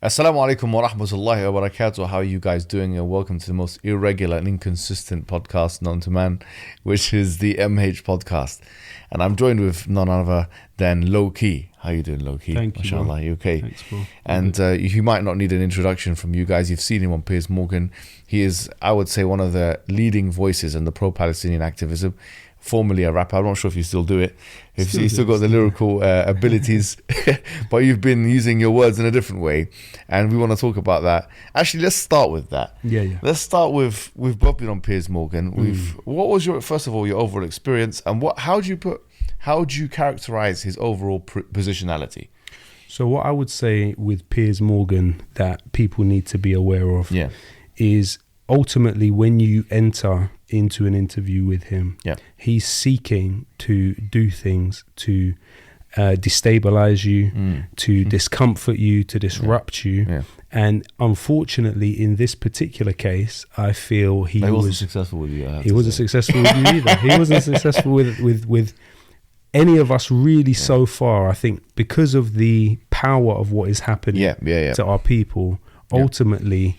Assalamu alaikum wa rahmatullahi wa barakatuh. How are you guys doing? And welcome to the most irregular and inconsistent podcast known to man, which is the MH podcast. And I'm joined with none other than Lowkey. How you doing, Lowkey? Thank you, Mashallah, bro. you okay? Thanks, bro. And you might not need an introduction from you guys. You've seen him on Piers Morgan. He is, I would say, one of the leading voices in the pro-Palestinian activism. Formerly a rapper. I'm not sure if you still do it. If you still got the lyrical abilities, but you've been using your words in a different way, and we want to talk about that. Actually, let's start with that. Yeah. Let's start with we've both been on Piers Morgan. What was your first of all your overall experience, and how do you characterize his overall positionality? So what I would say with Piers Morgan that people need to be aware of is ultimately when you enter into an interview with him, he's seeking to do things to destabilize you, to discomfort you, to disrupt you. And unfortunately, in this particular case, I feel he wasn't successful with you. He wasn't successful with you either. He wasn't successful with any of us really so far. I think because of the power of what is happening to our people, ultimately,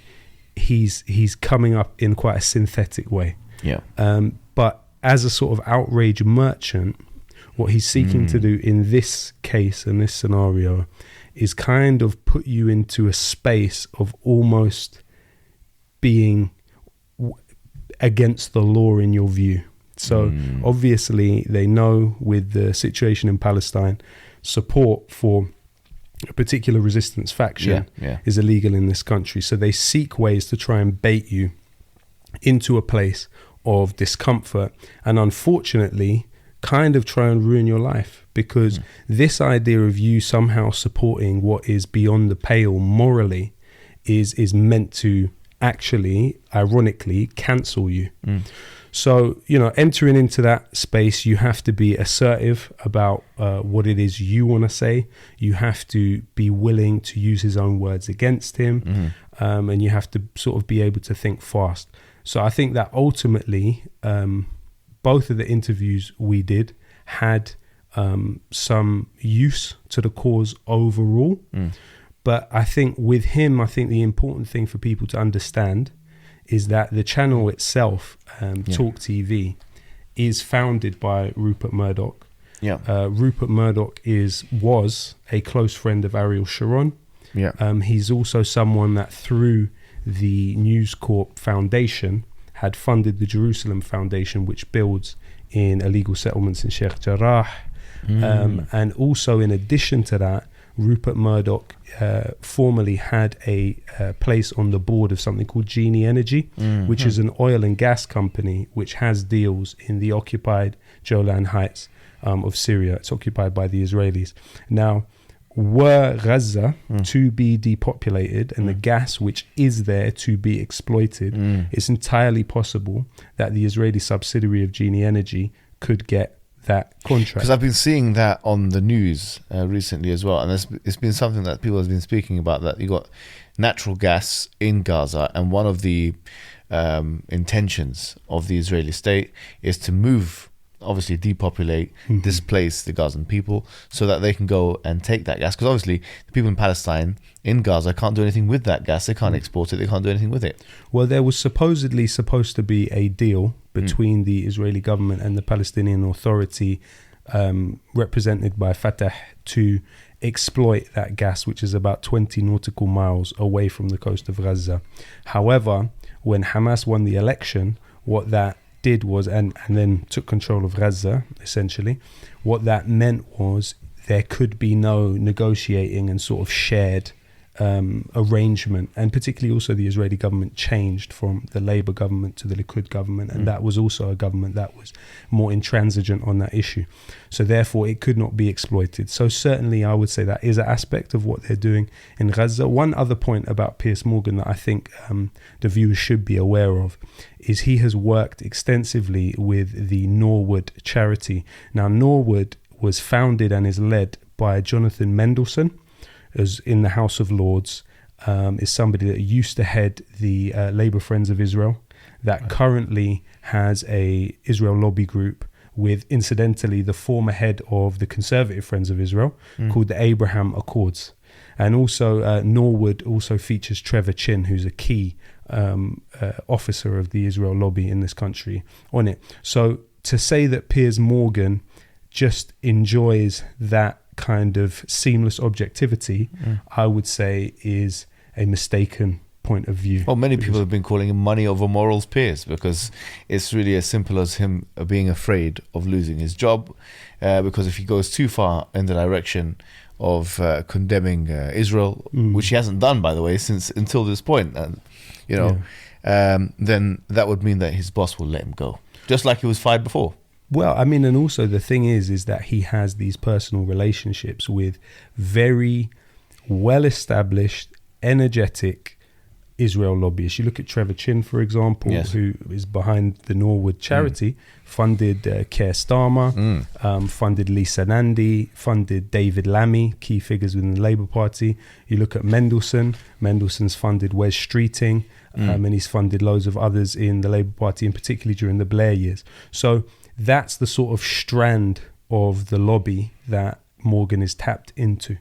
he's coming up in quite a synthetic way. But as a sort of outrage merchant, what he's seeking to do in this case and this scenario is kind of put you into a space of almost being against the law in your view. So obviously they know with the situation in Palestine, support for a particular resistance faction is illegal in this country. So they seek ways to try and bait you into a place of discomfort and unfortunately kind of try and ruin your life, because this idea of you somehow supporting what is beyond the pale morally is meant to actually, ironically, cancel you. So, entering into that space, you have to be assertive about what it is you want to say. You have to be willing to use his own words against him. And you have to sort of be able to think fast. So I think that ultimately, both of the interviews we did had some use to the cause overall. But I think with him, the important thing for people to understand is that the channel itself, Talk TV, is founded by Rupert Murdoch. Rupert Murdoch was a close friend of Ariel Sharon. He's also someone that through the News Corp Foundation had funded the Jerusalem Foundation, which builds in illegal settlements in Sheikh Jarrah. And also in addition to that, Rupert Murdoch formerly had a place on the board of something called Genie Energy, which is an oil and gas company which has deals in the occupied Golan Heights of Syria. It's occupied by the Israelis. Now, were Gaza to be depopulated and the gas which is there to be exploited, it's entirely possible that the Israeli subsidiary of Genie Energy could get that contract. Because I've been seeing that on the news recently as well, and it's been something that people have been speaking about, that you got natural gas in Gaza, and one of the intentions of the Israeli state is to move, obviously depopulate, displace the Gazan people so that they can go and take that gas, because obviously the people in Palestine, in Gaza, can't do anything with that gas. They can't export it, they can't do anything with it. Well, there was supposedly supposed to be a deal between the Israeli government and the Palestinian Authority, represented by Fatah, to exploit that gas, which is about 20 nautical miles away from the coast of Gaza. However, when Hamas won the election, what that did was, and then took control of Gaza, essentially, what that meant was there could be no negotiating and sort of shared arrangement, and particularly also the Israeli government changed from the Labour government to the Likud government, and that was also a government that was more intransigent on that issue. So therefore it could not be exploited. So certainly I would say that is an aspect of what they're doing in Gaza. One other point about Piers Morgan that I think the viewers should be aware of is he has worked extensively with the Norwood charity. Now, Norwood was founded and is led by Jonathan Mendelsohn, as in the House of Lords, is somebody that used to head the Labour Friends of Israel, that currently has a Israel lobby group with, incidentally, the former head of the Conservative Friends of Israel, called the Abraham Accords. And also Norwood also features Trevor Chin, who's a key officer of the Israel lobby in this country, on it. So to say that Piers Morgan just enjoys that kind of seamless objectivity, I would say is a mistaken point of view. Well, many people have been calling him money over morals Piers, because it's really as simple as him being afraid of losing his job, because if he goes too far in the direction of condemning Israel, which he hasn't done, by the way, until this point, then that would mean that his boss will let him go, just like he was fired before. Well, I mean, and also the thing is that he has these personal relationships with very well-established, energetic Israel lobbyists. You look at Trevor Chin, for example, who is behind the Norwood charity, funded Keir Starmer, funded Lisa Nandy, funded David Lammy, key figures within the Labour Party. You look at Mendelssohn's funded Wes Streeting, and he's funded loads of others in the Labour Party, and particularly during the Blair years. So that's the sort of strand of the lobby that Morgan is tapped into.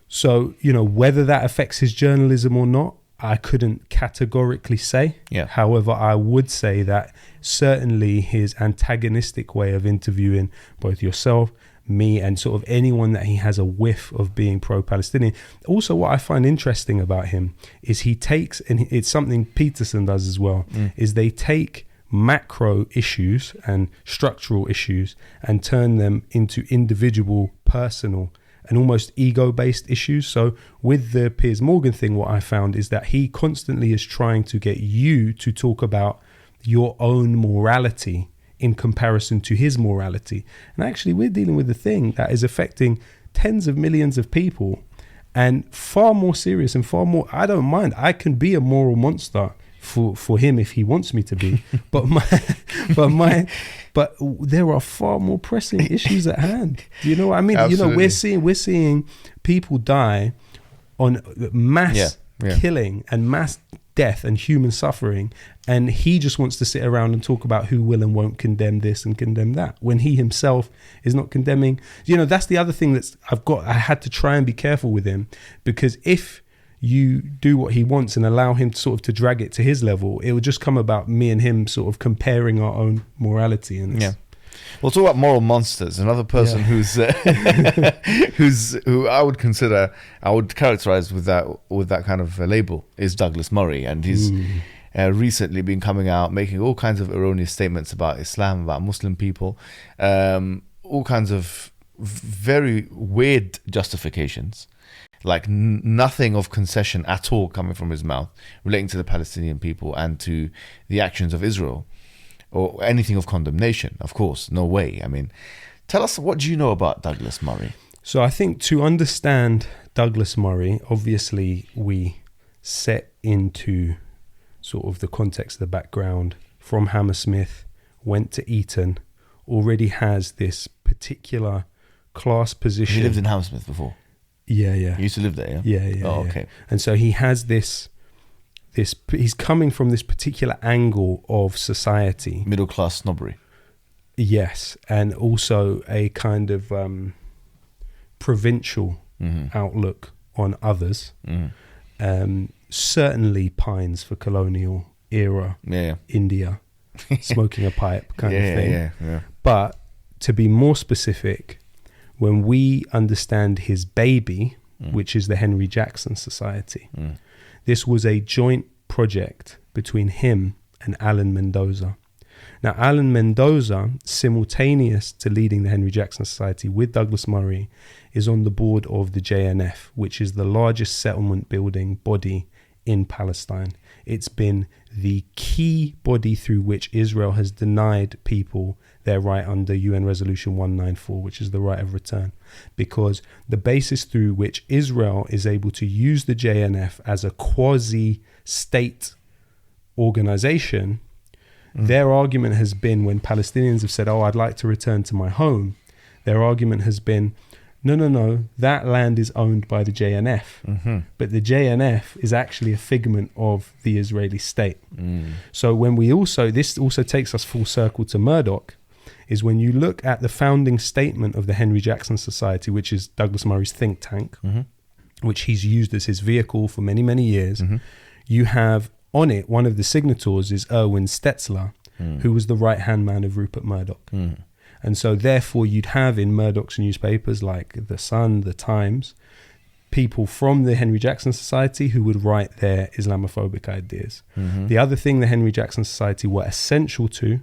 So, whether that affects his journalism or not, I couldn't categorically say. However, I would say that certainly his antagonistic way of interviewing both yourself, me, and sort of anyone that he has a whiff of being pro-Palestinian. Also, what I find interesting about him is he takes, and it's something Peterson does as well, is they take macro issues and structural issues and turn them into individual, personal, and almost ego-based issues. So with the Piers Morgan thing, what I found is that he constantly is trying to get you to talk about your own morality in comparison to his morality. And actually, we're dealing with a thing that is affecting tens of millions of people, and far more serious and far more, I don't mind. I can be a moral monster for him if he wants me to be, but there are far more pressing issues at hand. Do you know what I mean? Absolutely. We're seeing people die on mass killing and mass death and human suffering, and he just wants to sit around and talk about who will and won't condemn this and condemn that, when he himself is not condemning. That's the other thing I had to try and be careful with him, because if you do what he wants and allow him to drag it to his level, it will just come about me and him sort of comparing our own morality. And we'll talk about moral monsters. Another person who I would characterize with that kind of label is Douglas Murray, and he's recently been coming out making all kinds of erroneous statements about Islam, about Muslim people, all kinds of very weird justifications. Like nothing of concession at all coming from his mouth relating to the Palestinian people and to the actions of Israel, or anything of condemnation. Of course, no way. I mean, tell us, what do you know about Douglas Murray? So I think to understand Douglas Murray, obviously we set into sort of the context, the background from Hammersmith, went to Eton, already has this particular class position. He lived in Hammersmith before? Yeah. You used to live there, yeah? Yeah. Okay. And so he has this, he's coming from this particular angle of society. Middle class snobbery. Yes. And also a kind of provincial outlook on others. Certainly pines for colonial era India, smoking a pipe kind of thing. Yeah. But to be more specific, when we understand his baby, which is the Henry Jackson Society, this was a joint project between him and Alan Mendoza. Now, Alan Mendoza, simultaneous to leading the Henry Jackson Society with Douglas Murray, is on the board of the JNF, which is the largest settlement building body in Palestine. It's been the key body through which Israel has denied people their right under UN Resolution 194, which is the right of return, because the basis through which Israel is able to use the JNF as a quasi-state organization, their argument has been, when Palestinians have said, I'd like to return to my home, their argument has been, no, that land is owned by the JNF. But the JNF is actually a figment of the Israeli state. So when this also takes us full circle to Murdoch, is when you look at the founding statement of the Henry Jackson Society, which is Douglas Murray's think tank, which he's used as his vehicle for many, many years. You have on it, one of the signatories is Erwin Stetzler, who was the right-hand man of Rupert Murdoch. And so therefore you'd have in Murdoch's newspapers like The Sun, The Times, people from the Henry Jackson Society who would write their Islamophobic ideas. The other thing the Henry Jackson Society were essential to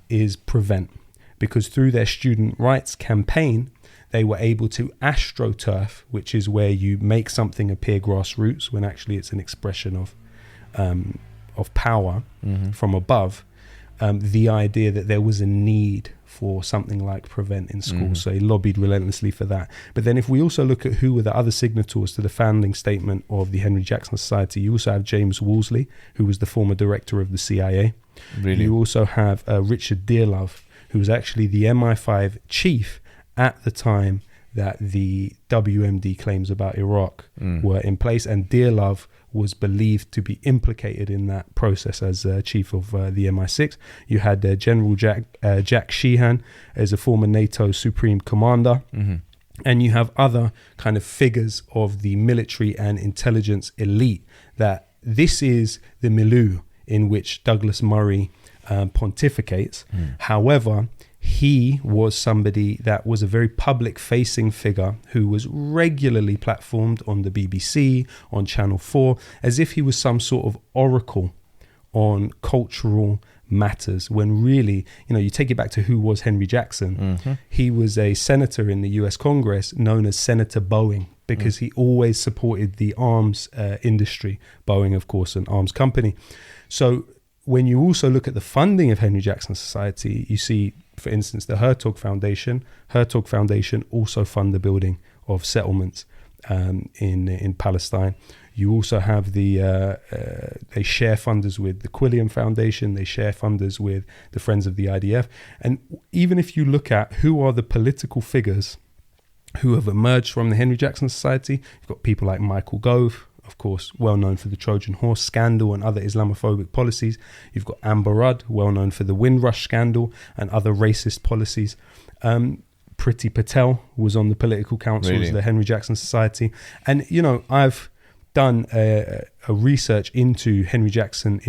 is prevent, because through their student rights campaign, they were able to astroturf, which is where you make something appear grassroots when actually it's an expression of power from above. The idea that there was a need for something like prevent in school. So he lobbied relentlessly for that. But then if we also look at who were the other signatories to the founding statement of the Henry Jackson Society, you also have James Wolseley, who was the former director of the CIA. Really? You also have Richard Dearlove, who was actually the MI5 chief at the time that the WMD claims about Iraq were in place, and Dearlove was believed to be implicated in that process as chief of the MI6. You had General Jack Sheehan as a former NATO Supreme Commander. And you have other kind of figures of the military and intelligence elite, that this is the milieu in which Douglas Murray pontificates. However, he was somebody that was a very public-facing figure who was regularly platformed on the BBC, on Channel 4, as if he was some sort of oracle on cultural matters, when really, you know, you take it back to who was Henry Jackson. He was a senator in the US Congress known as Senator Boeing, because he always supported the arms industry. Boeing, of course, an arms company. So when you also look at the funding of Henry Jackson Society, you see, for instance, the Hertog Foundation also fund the building of settlements in Palestine. You also have they share funders with the Quilliam Foundation, they share funders with the Friends of the IDF. And even if you look at who are the political figures who have emerged from the Henry Jackson Society, you've got people like Michael Gove, of course, well known for the Trojan Horse scandal and other Islamophobic policies. You've got Amber Rudd, well known for the Windrush scandal and other racist policies. Priti Patel was on the political council of the Henry Jackson Society. And, you know, I've done a research into Henry Jackson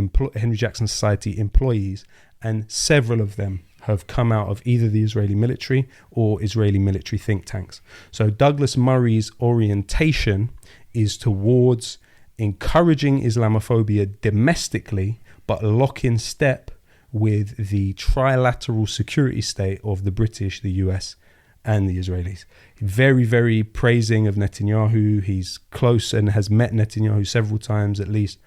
Society employees, and several of them have come out of either the Israeli military or Israeli military think tanks. So Douglas Murray's orientation is towards encouraging Islamophobia domestically, but lock in step with the trilateral security state of the British, the US, and the Israelis. Very, very praising of Netanyahu. He's close and has met Netanyahu several times at least.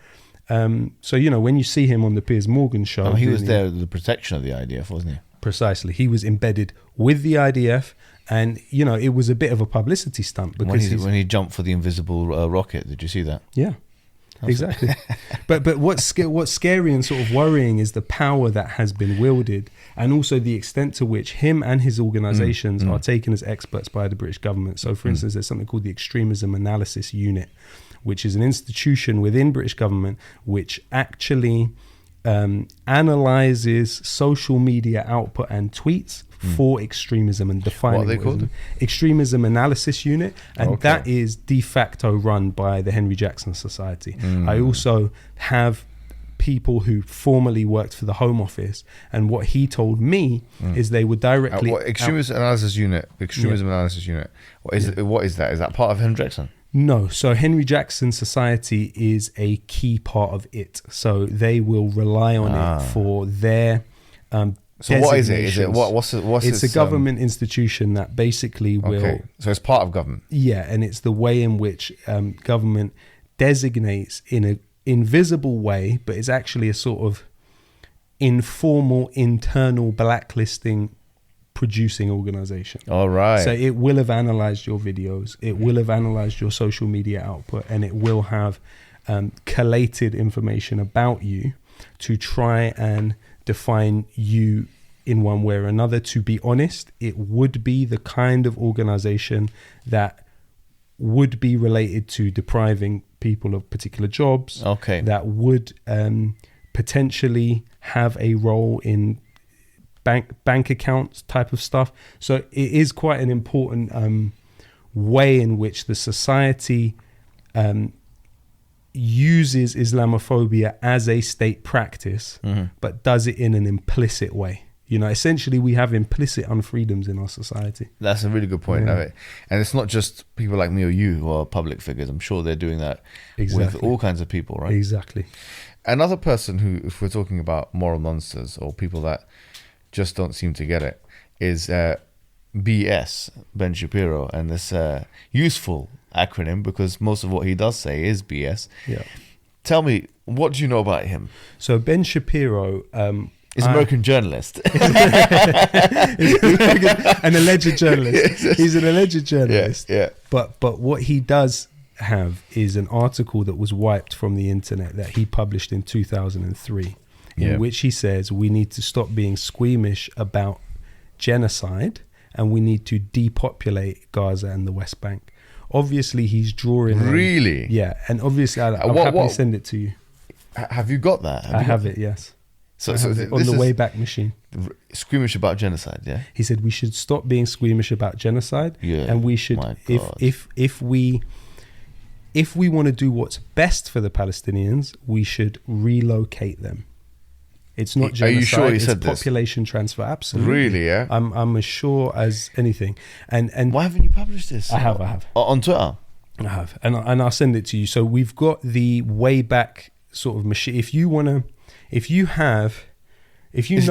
So, you know, when you see him on the Piers Morgan show... he was there with the protection of the IDF, wasn't he? Precisely. He was embedded with the IDF, and, you know, it was a bit of a publicity stunt. Because when he jumped for the invisible rocket, did you see that? Yeah. Exactly. but what's scary and sort of worrying is the power that has been wielded, and also the extent to which him and his organizations are taken as experts by the British government. So, for instance, there's something called the Extremism Analysis Unit, which is an institution within British government which actually analyzes social media output and tweets for extremism and defining what are they called? Extremism Analysis Unit, and that is de facto run by the Henry Jackson Society. I also have people who formerly worked for the Home Office, and what he told me is they would directly Extremism Analysis Unit. What is that? Is that part of Henry Jackson? No. So Henry Jackson Society is a key part of it. So they will rely on it for their so what is it? Is it what's it's a government institution that basically will... So it's part of government. Yeah, and it's the way in which government designates in an invisible way, but it's actually a sort of informal internal blacklisting producing organization. All right. So it will have analyzed your videos, it will have analyzed your social media output, and it will have collated information about you to try and define you in one way or another. To be honest, it would be the kind of organization that would be related to depriving people of particular jobs. That would potentially have a role in bank accounts type of stuff. So it is quite an important way in which the society uses Islamophobia as a state practice, but does it in an implicit way. You know, essentially we have implicit unfreedoms in our society. That's a really good point. And it's not just people like me or you who are public figures. I'm sure they're doing that with all kinds of people, right? Exactly. Another person who, if we're talking about moral monsters or people that just don't seem to get it, is BS, Ben Shapiro, and this useful acronym because most of what he does say is BS. Yeah. Tell me, what do you know about him? So Ben Shapiro... He's an American journalist. An alleged journalist. He's an alleged journalist. Yeah. But what he does have is an article that was wiped from the internet that he published in 2003, in which he says we need to stop being squeamish about genocide and we need to depopulate Gaza and the West Bank. Obviously, he's drawing... Really? Yeah. And obviously, I'll happily send it to you. Have you got that? I have it, yes. So on the Wayback Machine. Squeamish about genocide, yeah? He said we should stop being squeamish about genocide, and we should, if we want to do what's best for the Palestinians, we should relocate them. It's not genocide. Are you sure he said this? Population transfer, absolutely. Really, yeah? I'm as sure as anything. And why haven't you published this? I have. On Twitter? I have, and I'll send it to you. So we've got the Wayback sort of machine. If you know...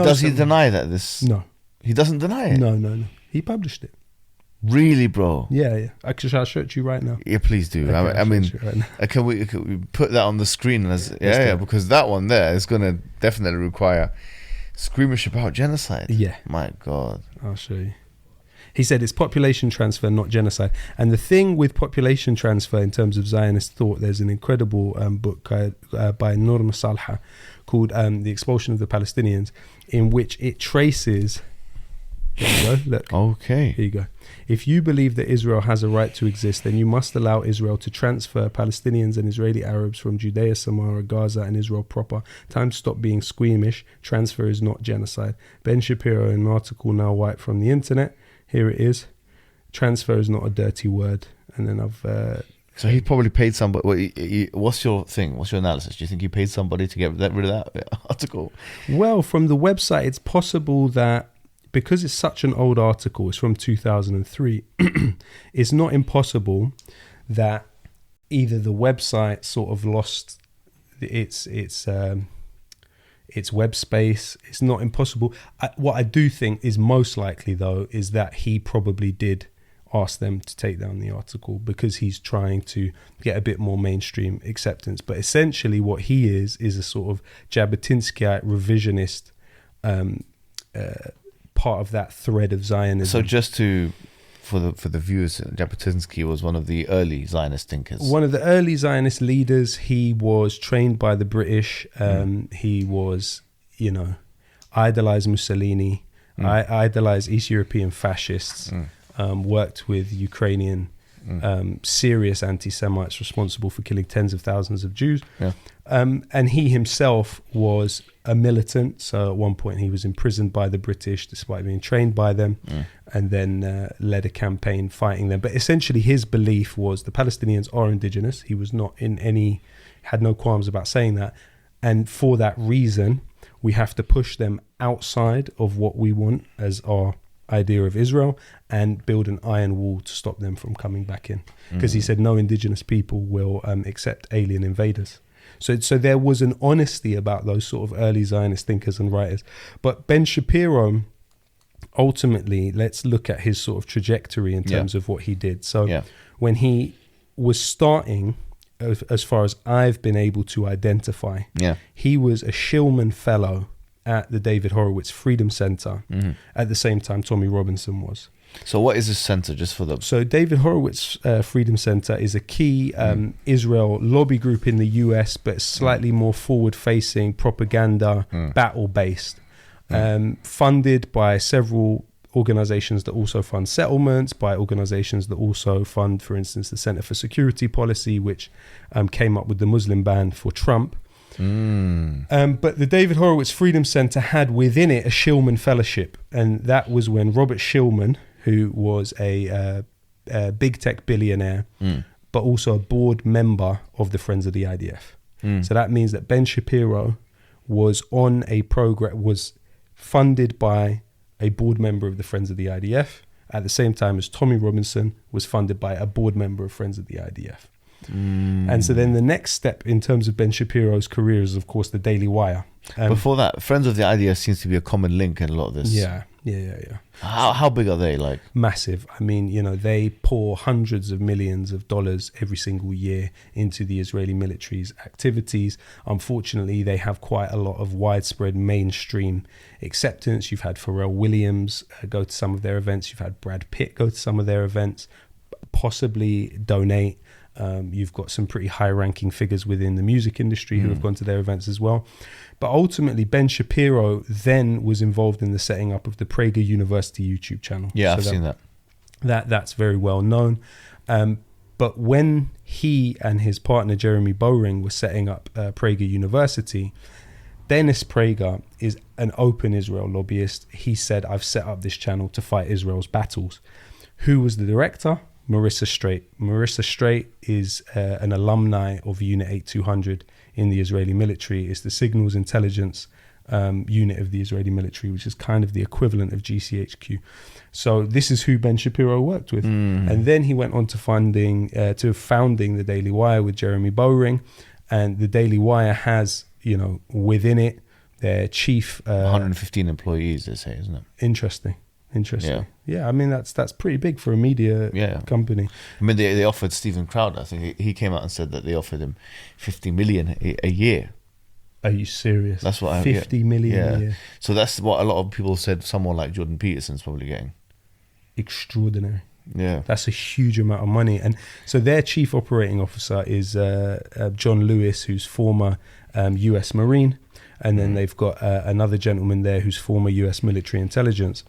Does he deny that this? No. He doesn't deny it? No. He published it. Really, bro? Yeah. Actually, I'll show it to you right now. Yeah, please do. Okay, I mean, can we put that on the screen? Because that one there is going to definitely require squeamish about genocide. Yeah. My God. I'll show you. He said it's population transfer, not genocide. And the thing with population transfer in terms of Zionist thought, there's an incredible book by Norma Salha called The Expulsion of the Palestinians, in which it traces... There you go, look. Okay. Here you go. If you believe that Israel has a right to exist, then you must allow Israel to transfer Palestinians and Israeli Arabs from Judea, Samaria, Gaza and Israel proper. Time to stop being squeamish. Transfer is not genocide. Ben Shapiro, in an article now wiped from the internet. Here it is. Transfer is not a dirty word. And then I've... So he probably paid somebody... What's your thing? What's your analysis? Do you think he paid somebody to get rid of that article? Well, from the website, it's possible that because it's such an old article, it's from 2003, it's not impossible that either the website sort of lost its web space. It's not impossible. What I do think is most likely, though, is that he probably did ask them to take down the article because he's trying to get a bit more mainstream acceptance. But essentially what he is a sort of Jabotinskyite revisionist part of that thread of Zionism. So just for the viewers, Jabotinsky was one of the early Zionist thinkers. One of the early Zionist leaders. He was trained by the British. He was, idolized Mussolini, idolized East European fascists, worked with Ukrainian serious anti-Semites responsible for killing tens of thousands of Jews. Yeah. And he himself was a militant. So at one point he was imprisoned by the British despite being trained by them, and then led a campaign fighting them. But essentially his belief was the Palestinians are indigenous. He was not had no qualms about saying that. And for that reason, we have to push them outside of what we want as our idea of Israel and build an iron wall to stop them from coming back in. Because he said no indigenous people will accept alien invaders. So there was an honesty about those sort of early Zionist thinkers and writers. But Ben Shapiro, ultimately, let's look at his sort of trajectory in terms of what he did. So when he was starting, as far as I've been able to identify, he was a Shillman Fellow at the David Horowitz Freedom Center at the same time Tommy Robinson was. So what is this center, just for the... So David Horowitz Freedom Center is a key Israel lobby group in the US, but slightly more forward-facing, propaganda, battle-based, funded by several organizations that also fund settlements, by organizations that also fund, for instance, the Center for Security Policy, which came up with the Muslim ban for Trump. But the David Horowitz Freedom Center had within it a Shillman Fellowship, and that was when Robert Shillman, who was a big tech billionaire, but also a board member of the Friends of the IDF. So that means that Ben Shapiro was on a program, was funded by a board member of the Friends of the IDF, at the same time as Tommy Robinson was funded by a board member of Friends of the IDF. And so then the next step in terms of Ben Shapiro's career is, of course, the Daily Wire. Before that, Friends of the IDF seems to be a common link in a lot of this. Yeah. How big are they? Like massive. I mean, they pour hundreds of millions of dollars every single year into the Israeli military's activities. Unfortunately, they have quite a lot of widespread mainstream acceptance. You've had Pharrell Williams go to some of their events. You've had Brad Pitt go to some of their events, possibly donate. You've got some pretty high-ranking figures within the music industry who have gone to their events as well. But ultimately, Ben Shapiro then was involved in the setting up of the Prager University YouTube channel. Yeah, I've seen that. That's very well known. But when he and his partner, Jeremy Boring, were setting up Prager University, Dennis Prager is an open Israel lobbyist. He said, I've set up this channel to fight Israel's battles. Who was the director? Marissa Straight. Marissa Straight is an alumni of Unit 8200 in the Israeli military. It's the signals intelligence unit of the Israeli military, which is kind of the equivalent of GCHQ. So this is who Ben Shapiro worked with. And then he went on to founding the Daily Wire with Jeremy Boring. And the Daily Wire has, within it, their chief... 115 employees, they say, isn't it? Interesting. Yeah, I mean, that's pretty big for a media company. I mean, they offered Stephen Crowder, I think he came out and said that they offered him 50 million a year. Are you serious? That's what 50 million a year. So that's what a lot of people said someone like Jordan Peterson's probably getting. Extraordinary. Yeah. That's a huge amount of money. And so their chief operating officer is John Lewis, who's former US Marine. And then they've got another gentleman there who's former US military intelligence.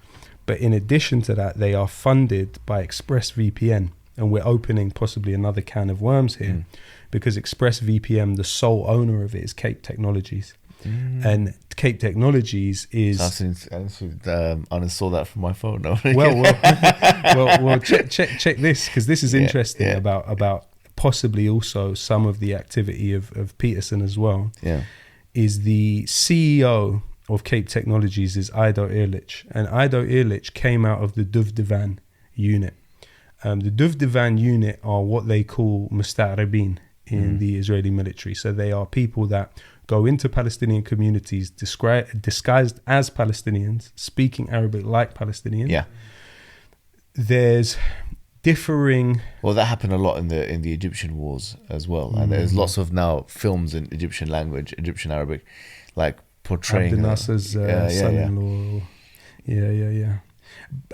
But in addition to that, they are funded by ExpressVPN. And we're opening possibly another can of worms here because ExpressVPN, the sole owner of it is Cape Technologies. And Cape Technologies is... I uninstalled that from my phone. No. well, check this, because this is interesting about possibly also some of the activity of Peterson as well. Yeah. Is the CEO of Cape Technologies is Ido Ehrlich. And Ido Ehrlich came out of the Duvdevan unit. The Duvdevan unit are what they call musta'ribin in the Israeli military. So they are people that go into Palestinian communities disguised as Palestinians, speaking Arabic like Palestinians. Yeah. There's differing... Well, that happened a lot in the Egyptian wars as well. And there's lots of now films in Egyptian language, Egyptian Arabic, like portraying... Abdel Nasser's son-in-law. Yeah.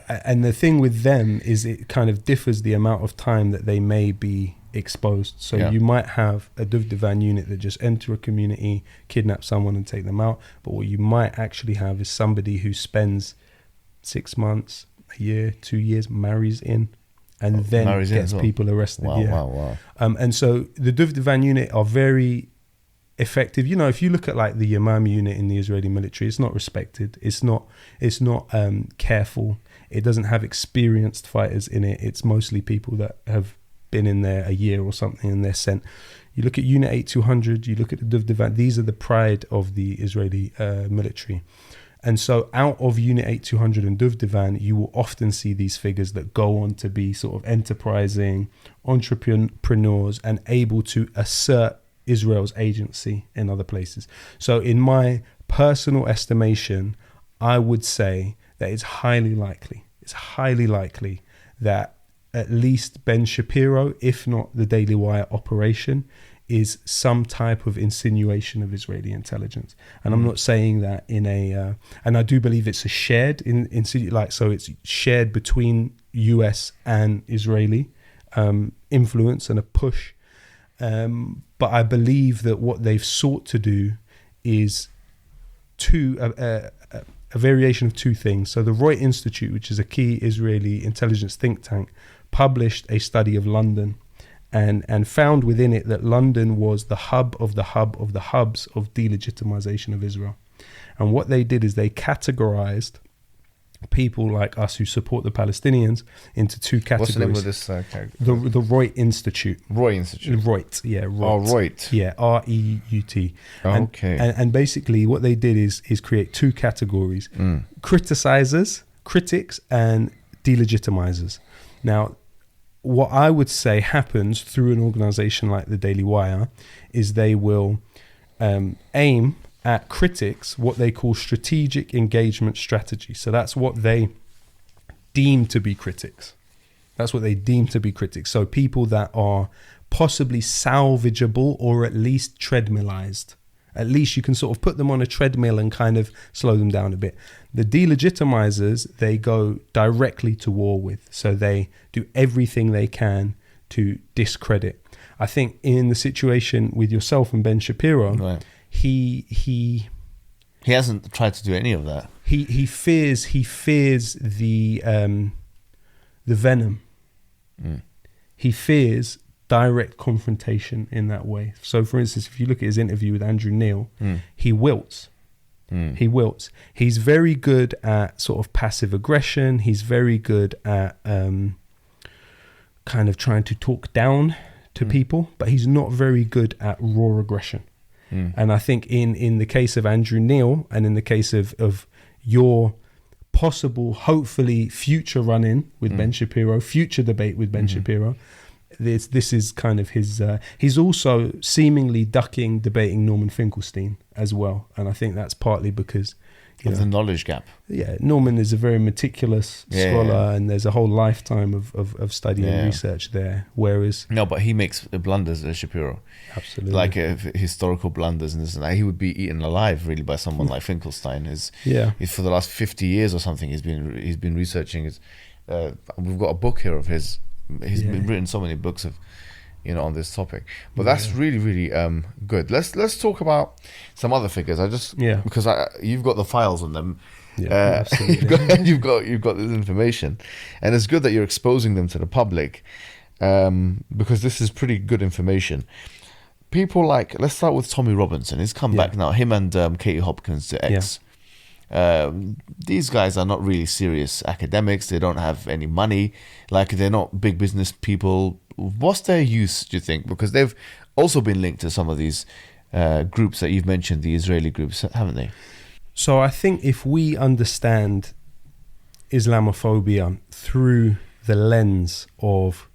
And the thing with them is it kind of differs the amount of time that they may be exposed. So you might have a Duvdevan unit that just enter a community, kidnap someone and take them out. But what you might actually have is somebody who spends 6 months, a year, 2 years, marries in, and then gets people arrested. Wow. And so the Duvdevan unit are very effective. If you look at like the Yamam unit in the Israeli military, it's not respected. It's not careful. It doesn't have experienced fighters in it. It's mostly people that have been in there a year or something and they're sent. You look at Unit 8200, you look at the Duvdevan, these are the pride of the Israeli military. And so out of Unit 8200 and Duvdevan, you will often see these figures that go on to be sort of enterprising entrepreneurs and able to assert Israel's agency in other places. So in my personal estimation, I would say that it's highly likely that at least Ben Shapiro, if not the Daily Wire operation, is some type of insinuation of Israeli intelligence. And I'm not saying that in a... and I do believe it's a shared... so it's shared between US and Israeli influence and a push. But I believe that what they've sought to do is a variation of two things. So the Roy Institute, which is a key Israeli intelligence think tank, published a study of London and found within it that London was the hub of the hub of the hubs of delegitimization of Israel. And what they did is they categorized people like us who support the Palestinians into two categories. What's the name of this character? The Reut Institute. Reut Institute. Reut, yeah. Reut. Oh, Reut. Yeah, REUT. Okay. And basically what they did is create two categories. Criticizers, critics, and delegitimizers. Now, what I would say happens through an organization like the Daily Wire is they will aim at critics what they call strategic engagement strategy. So that's what they deem to be critics. So people that are possibly salvageable or at least treadmillized. At least you can sort of put them on a treadmill and kind of slow them down a bit. The delegitimizers, they go directly to war with. So they do everything they can to discredit. I think in the situation with yourself and Ben Shapiro, right. He hasn't tried to do any of that. He fears the venom. He fears direct confrontation in that way. So, for instance, if you look at his interview with Andrew Neil, he wilts. He wilts. He's very good at sort of passive aggression. He's very good at kind of trying to talk down to people, but he's not very good at raw aggression. And I think in the case of Andrew Neil and in the case of your possible, hopefully, future run-in with Ben Shapiro, future debate with Ben Shapiro, this is kind of his... he's also seemingly ducking debating Norman Finkelstein as well. And I think that's partly because... Of the knowledge gap. Yeah, Norman is a very meticulous scholar, and there's a whole lifetime of study and research there. Whereas... No, but he makes blunders as Shapiro. Absolutely. Like historical blunders and this and that. He would be eaten alive, really, by someone like Finkelstein. He's for the last 50 years or something, he's been researching. We've got a book here of his. He's been written so many books of... on this topic, but that's really, really good. Let's talk about some other figures. Because you've got the files on them. Yeah, you've got this information, and it's good that you're exposing them to the public, because this is pretty good information. People like, let's start with Tommy Robinson. He's come back now. Him and Katie Hopkins, the ex. These guys are not really serious academics. They don't have any money. Like, they're not big business people. What's their use, do you think? Because they've also been linked to some of these groups that you've mentioned, the Israeli groups, haven't they? So I think if we understand Islamophobia through the lens of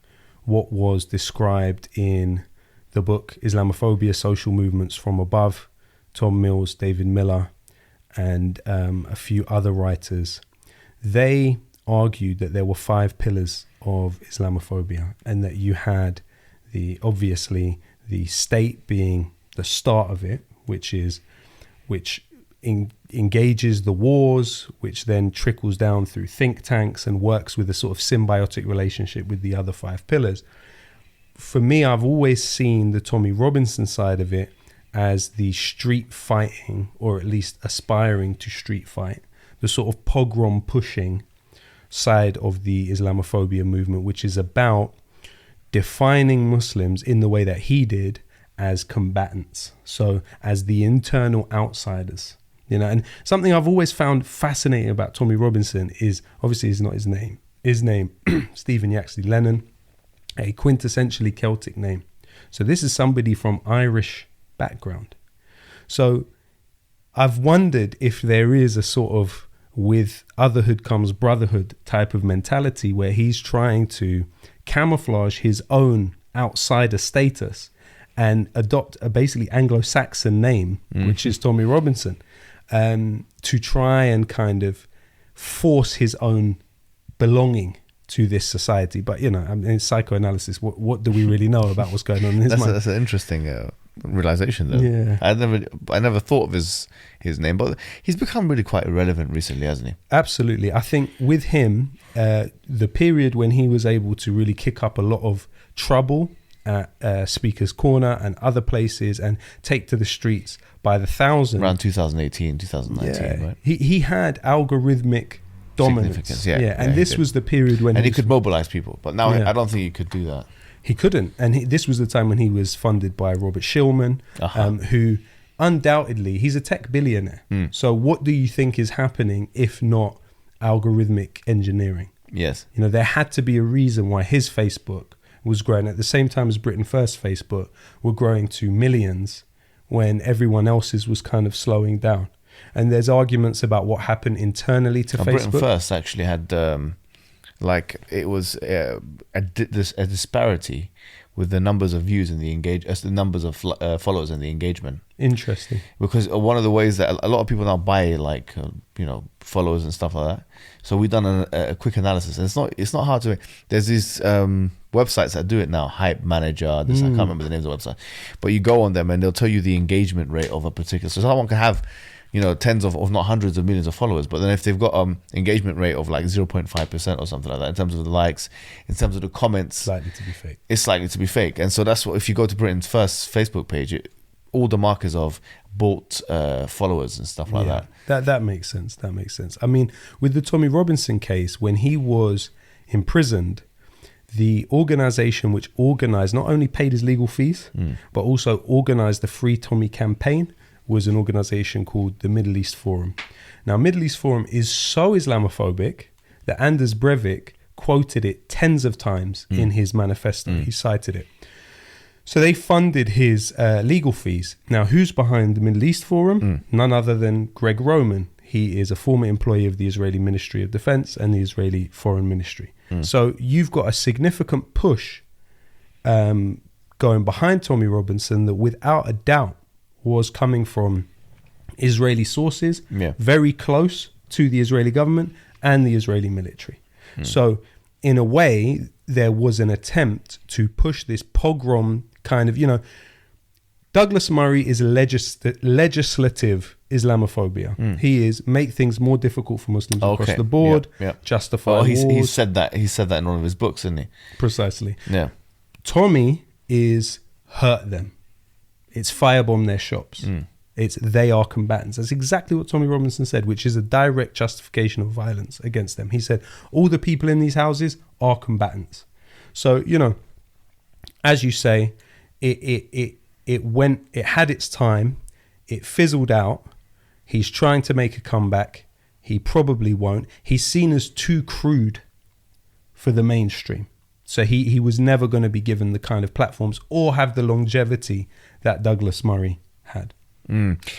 what was described in the book Islamophobia, Social Movements from Above, Tom Mills, David Miller, and a few other writers, they argued that there were 5 pillars of Islamophobia, and that you had obviously the state being the start of it, which engages the wars, which then trickles down through think tanks and works with a sort of symbiotic relationship with the other 5 pillars. For me, I've always seen the Tommy Robinson side of it as the street fighting, or at least aspiring to street fight, the sort of pogrom pushing side of the Islamophobia movement, which is about defining Muslims in the way that he did, as combatants, so as the internal outsiders, and something I've always found fascinating about Tommy Robinson is, obviously it's not his name, Stephen Yaxley Lennon, a quintessentially Celtic name. So this is somebody from Irish background. So I've wondered if there is a sort of with otherhood comes brotherhood type of mentality where he's trying to camouflage his own outsider status and adopt a basically Anglo-Saxon name, which is Tommy Robinson, to try and kind of force his own belonging to this society. But, in psychoanalysis, what do we really know about what's going on in his mind? That's an interesting realization, though. Yeah. I never thought of his name, but he's become really quite irrelevant recently, hasn't he? Absolutely. I think with him, the period when he was able to really kick up a lot of trouble at Speaker's Corner and other places and take to the streets by the thousands. Around 2018, 2019, right? He had algorithmic dominance. And this was the period when... And he could mobilize people, but now I don't think he could do that. He couldn't. And this was the time when he was funded by Robert Shillman, who undoubtedly, he's a tech billionaire. So what do you think is happening if not algorithmic engineering. Yes. You know, there had to be a reason why his Facebook was growing at the same time as Britain First Facebook were growing to millions when everyone else's was kind of slowing down. And there's arguments about what happened internally to Facebook. Britain First actually had, it was a disparity with the numbers of views and the numbers of followers and the engagement. Interesting. Because one of the ways that a lot of people now buy followers and stuff like that. So we've done a quick analysis, and it's not hard to. There's these websites that do it now. Hype Manager. I can't remember the names of the website, but you go on them and they'll tell you the engagement rate of a particular. So someone can have, tens of, if not hundreds of millions of followers, but then if they've got engagement rate of like 0.5% or something like that in terms of the likes, in terms of the comments, it's likely to be fake. And so that's what, if you go to Britain's First Facebook page, all the markers of bought followers and stuff like that. That makes sense. That makes sense. I mean, with the Tommy Robinson case, when he was imprisoned, the organization which organized, not only paid his legal fees, but also organized the Free Tommy campaign, was an organization called the Middle East Forum. Now, Middle East Forum is so Islamophobic that Anders Breivik quoted it tens of times in his manifesto. He cited it. So they funded his legal fees. Now, who's behind the Middle East Forum? None other than Greg Roman. He is a former employee of the Israeli Ministry of Defense and the Israeli Foreign Ministry. So you've got a significant push going behind Tommy Robinson that without a doubt was coming from Israeli sources, very close to the Israeli government and the Israeli military. So in a way, there was an attempt to push this pogrom kind of, Douglas Murray is legislative Islamophobia. He is make things more difficult for Muslims across the board, justify wars. He said that in one of his books, didn't he? Precisely. Yeah. Tommy is hurt them. It's firebomb their shops. They are combatants. That's exactly what Tommy Robinson said, which is a direct justification of violence against them. He said, all the people in these houses are combatants. So, as you say, it had its time, it fizzled out. He's trying to make a comeback. He probably won't. He's seen as too crude for the mainstream. So he was never going to be given the kind of platforms or have the longevity that Douglas Murray had.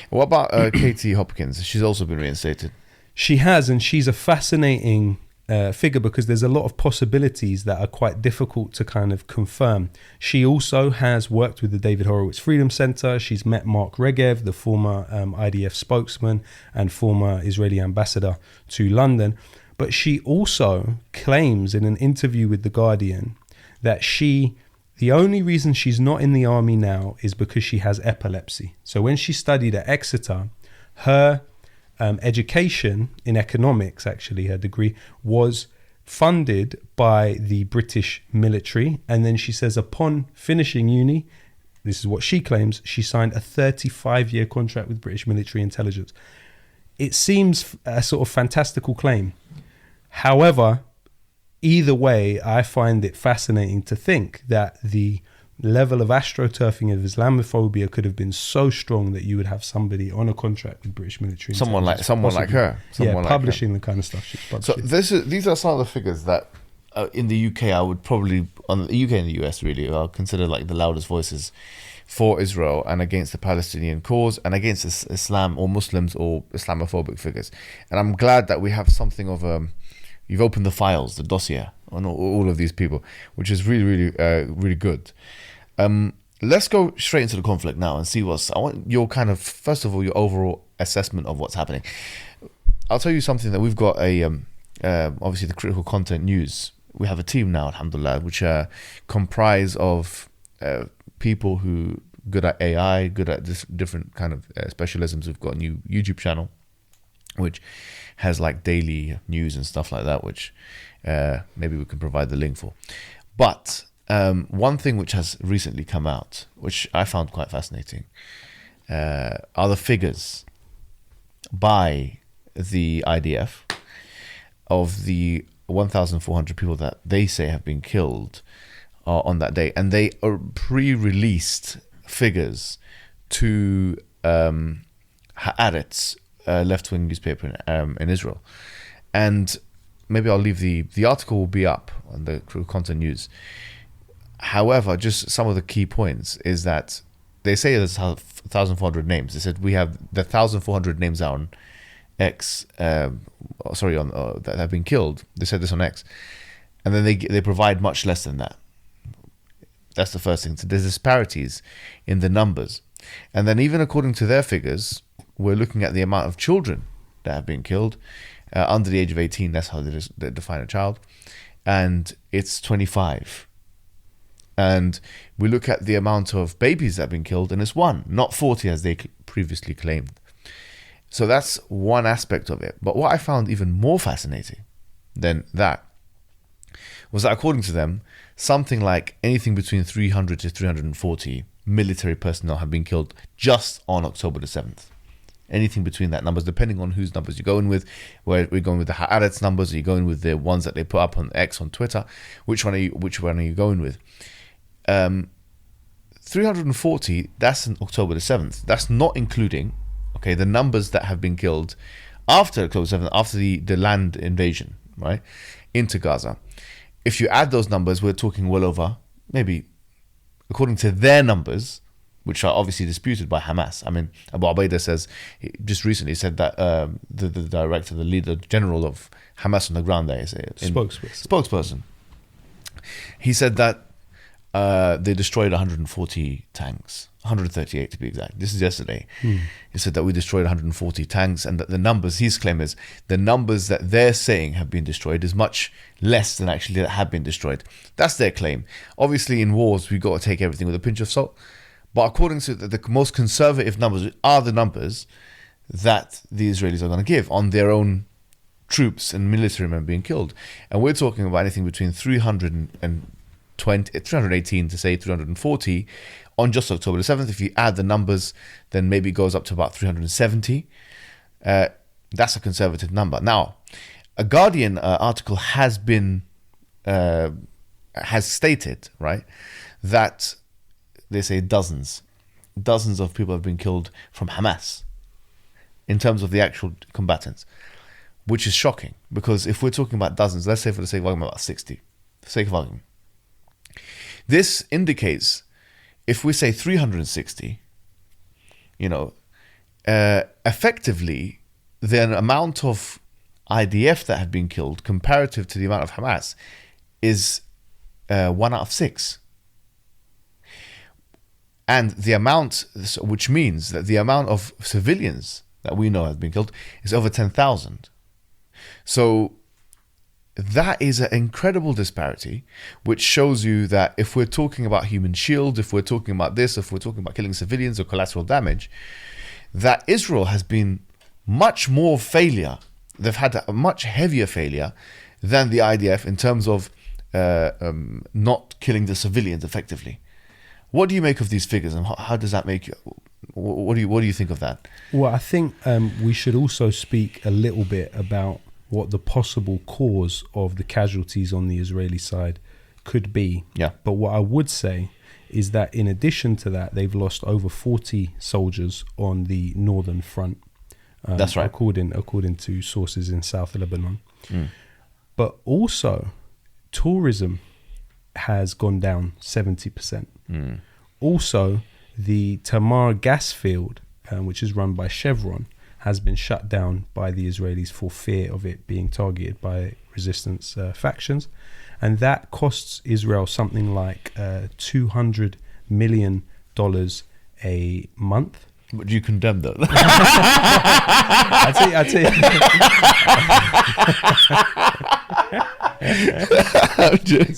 What about Katie Hopkins? She's also been reinstated. She has, and she's a fascinating figure because there's a lot of possibilities that are quite difficult to kind of confirm. She also has worked with the David Horowitz Freedom Center. She's met Mark Regev, the former IDF spokesman and former Israeli ambassador to London. But she also claims in an interview with The Guardian that the only reason she's not in the army now is because she has epilepsy. So when she studied at Exeter, her education in economics, actually, her degree, was funded by the British military. And then she says upon finishing uni, this is what she claims, she signed a 35-year contract with British military intelligence. It seems a sort of fantastical claim. However, either way, I find it fascinating to think that the level of astroturfing of Islamophobia could have been so strong that you would have somebody on a contract with British military. Someone like her. Publishing the kind of stuff she's publishing. So these are some of the figures that in the UK I would probably, on the UK and the US really, I'll consider like the loudest voices for Israel and against the Palestinian cause and against Islam or Muslims or Islamophobic figures. And I'm glad that we have something of you've opened the files, the dossier on all of these people, which is really, really good. Let's go straight into the conflict now and see I want your kind of, first of all, your overall assessment of what's happening. I'll tell you something that we've got obviously the critical content news. We have a team now, alhamdulillah, which comprise of people who good at AI, good at this different kind of specialisms. We've got a new YouTube channel, which has like daily news and stuff like that, which maybe we can provide the link for. But one thing which has recently come out, which I found quite fascinating, are the figures by the IDF of the 1,400 people that they say have been killed on that day. And they are pre-released figures to Haaretz, left-wing newspaper in Israel. And maybe I'll leave the article will be up on the Content News. However, just some of the key points is that they say there's 1,400 names. They said we have the 1,400 names out on X, that have been killed. They said this on X. And then they provide much less than that. That's the first thing. So there's disparities in the numbers. And then even according to their figures, we're looking at the amount of children that have been killed under the age of 18. That's how they define a child. And it's 25. And we look at the amount of babies that have been killed, and it's 1, not 40 as they previously claimed. So that's one aspect of it. But what I found even more fascinating than that was that according to them, something like anything between 300 to 340 military personnel have been killed just on October the 7th. Anything between that numbers, depending on whose numbers you're going with. Where we're going with the Haaretz numbers, or you're going with the ones that they put up on X, on Twitter. Which one are you going with? 340, that's on October the 7th. That's not including, the numbers that have been killed after October 7th, after the land invasion, right, into Gaza. If you add those numbers, we're talking well over, maybe, according to their numbers, which are obviously disputed by Hamas. I mean, Abu Ubaidah says, just recently said that the director, the leader general of Hamas on the ground there, is spokesperson. He said that they destroyed 140 tanks, 138 to be exact. This is yesterday. He said that we destroyed 140 tanks, and that the numbers, his claim is, the numbers that they're saying have been destroyed is much less than actually that have been destroyed. That's their claim. Obviously, in wars, we've got to take everything with a pinch of salt. But according to the most conservative numbers are the numbers that the Israelis are going to give on their own troops and military men being killed. And we're talking about anything between 318 to say 340 on just October the 7th. If you add the numbers, then maybe it goes up to about 370. That's a conservative number. Now, a Guardian article has stated, right, that they say dozens of people have been killed from Hamas in terms of the actual combatants, which is shocking, because if we're talking about dozens, let's say for the sake of argument about 60, for the sake of argument, this indicates, if we say 360, effectively, the amount of IDF that have been killed comparative to the amount of Hamas is 1 out of 6. And the amount, which means that the amount of civilians that we know have been killed is over 10,000. So that is an incredible disparity, which shows you that if we're talking about human shield, if we're talking about this, if we're talking about killing civilians or collateral damage, that Israel has been much more failure. They've had a much heavier failure than the IDF in terms of not killing the civilians effectively. What do you make of these figures, and how does that make you? What do you think of that? Well, I think we should also speak a little bit about what the possible cause of the casualties on the Israeli side could be. Yeah. But what I would say is that in addition to that, they've lost over 40 soldiers on the northern front. That's right. According to sources in South Lebanon. But also, tourism has gone down 70%. Also, the Tamar gas field, which is run by Chevron, has been shut down by the Israelis for fear of it being targeted by resistance factions. And that costs Israel something like $200 million a month. Would you condemn that? I tell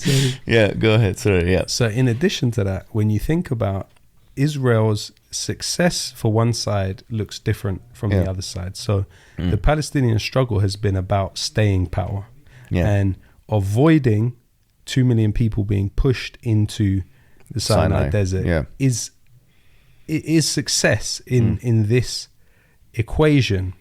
you. Yeah, go ahead. Sorry, yeah. So in addition to that, when you think about Israel's success for one side looks different from the other side. So the Palestinian struggle has been about staying power and avoiding 2 million people being pushed into the Sinai Desert is success in this equation.